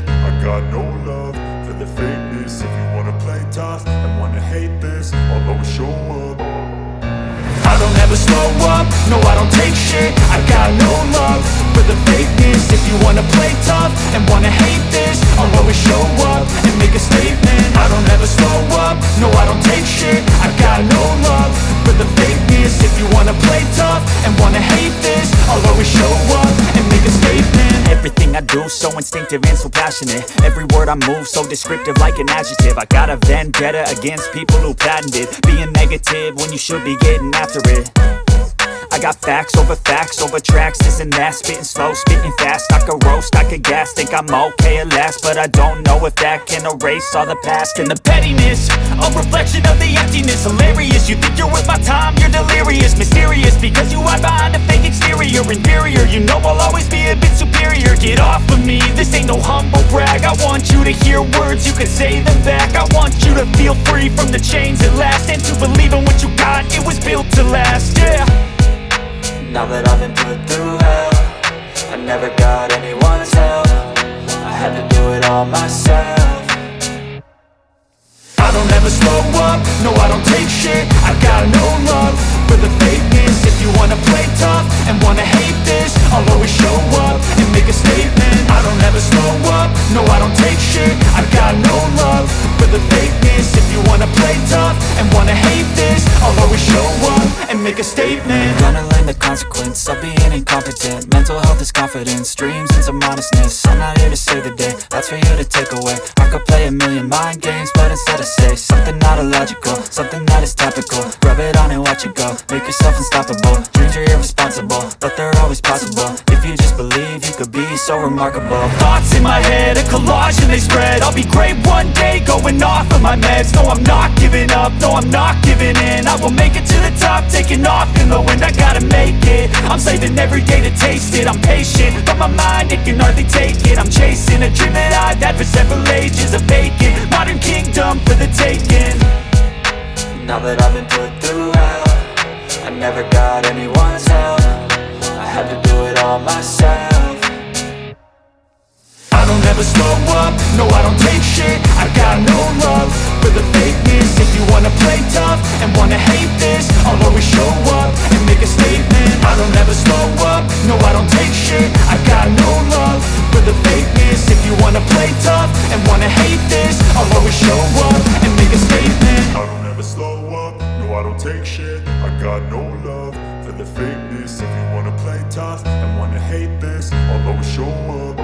I got no love for the fakeness. If you wanna play tough and wanna hate this, I'll always show up. I don't ever slow up, no I don't take shit. I got no love for the fakeness. If you wanna play tough and wanna hate this, I'll always show up and make a statement. I don't ever slow up, no I don't take shit. I got no love for the fakeness. If you wanna play tough and wanna hate this, I'll always show up and make a statement. Everything I do so instinctive and so passionate. Every word I move so descriptive like an adjective. I got a vendetta against people who patented being negative when you should be getting after it. I got facts over tracks, this and that. Spitting slow, spitting fast, I could roast, I could gas. Think I'm okay at last, but I don't know if that can erase all the past. And the pettiness, a reflection of the emptiness. Hilarious, you think you're worth my time, you're delirious. Mysterious, because you hide behind a fake exterior. Inferior, you know I'll always be a bit superior. Get off of me, this ain't no humble brag. I want you to hear words, you can say them back. I want you to feel free from the chains at last, and to believe in what you got, it was built to last, yeah. Now that I've been put through hell, I never got anyone's help. I had to do it all myself. I don't ever slow up, no I don't take shit. I got no love for the fakeness. If you wanna play tough and wanna hate this, I'll always show up and make a statement. I don't ever slow up, no I don't take shit. I got no love for the fakeness. If you wanna play tough and wanna hate this, I'll always show up and make a statement. Gonna learn the consequence of being incompetent. Mental health is confidence, dreams and some honestness. I'm not here to save the day, that's for you to take away. I could play a million mind games, but instead I say something not illogical, something that is topical. Rub it on and watch it go, make yourself unstoppable. Dreams are irresponsible, but they're always possible. If you just believe, you could be so remarkable. Thoughts in my head, a collage and they spread. I'll be great one day, going off of my meds. No, I'm not giving up, no, I'm not giving in. I will make it to the top, taking off in the wind. I gotta make it, I'm saving every day to taste it. I'm patient, but my mind, it can hardly take it. I'm chasing a dream that I've had for several ages. A vacant, modern kingdom for the taking. Now that I've been put through hell, I never got anyone's help. I had to do it all myself. I don't ever slow up, no I don't take shit. I got no love for the fakeness. If you wanna play tough and wanna hate this, I'll always show up and make a statement. I don't ever slow up, no I don't take shit. I got no love for the fakeness. If you wanna play tough and wanna hate this, I'll always show up and make a statement. I don't ever slow up, no I don't take shit. I got no love for the fakeness. If you wanna play tough and wanna hate this, I'll always show up.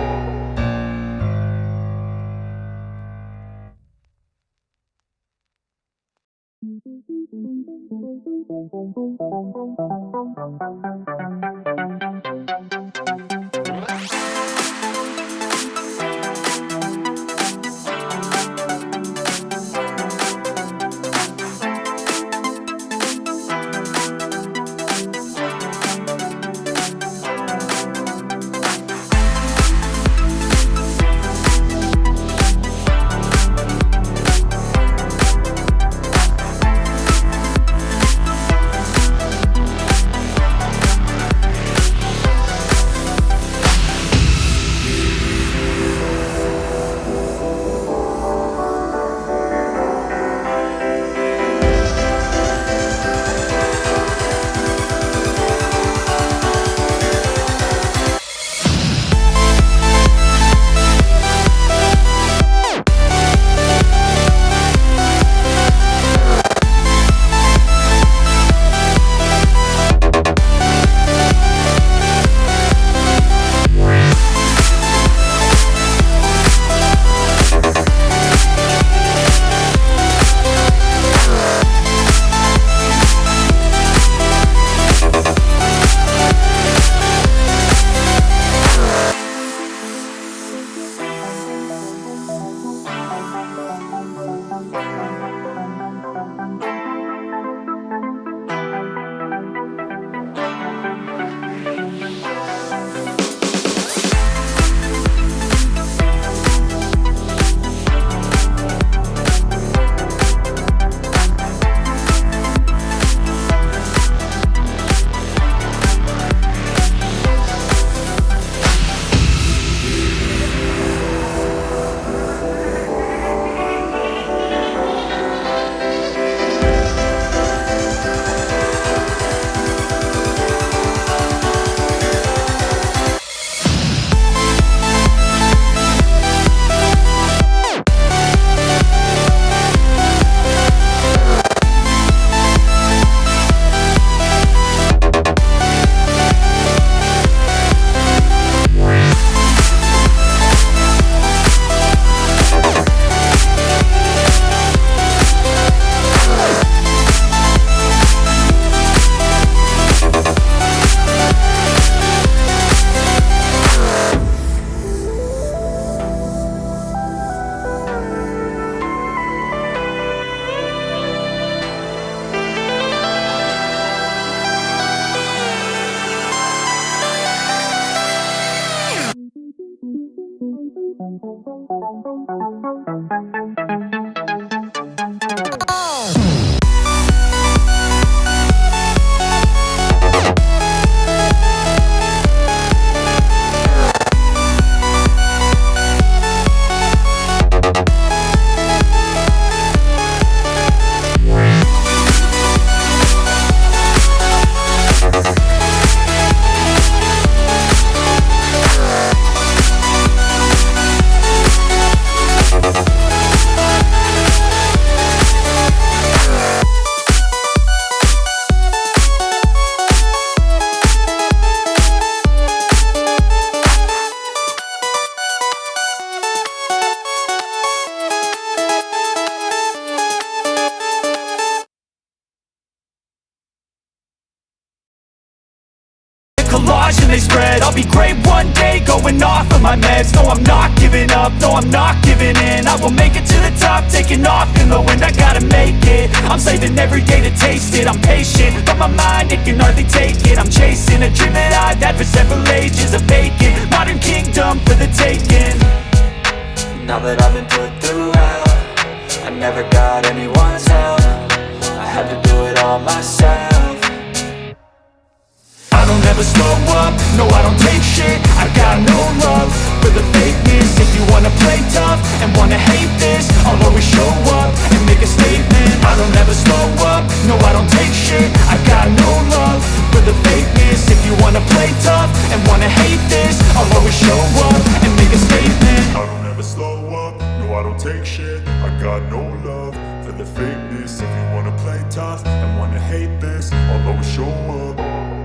Collage and they spread. I'll be great one day, going off of my meds. No, I'm not giving up, no, I'm not giving in. I will make it to the top, taking off in the wind. I gotta make it, I'm saving every day to taste it. I'm patient, but my mind, it can hardly take it. I'm chasing a dream that I've had for several ages. A vacant, modern kingdom for the taking. Now that I've been put through hell, I never got anyone's help. I had to do it all myself. I don't ever slow up, no I don't take shit. I got no love for the fakeness. If you wanna play tough and wanna hate this, I'll always show up and make a statement. I don't ever slow up, no I don't take shit. I got no love for the fakeness. If you wanna play tough and wanna hate this, I'll always show up and make a statement. I don't ever slow up, no I don't take shit. I got no love for the fakeness. If you wanna play tough and wanna hate this, I'll always show up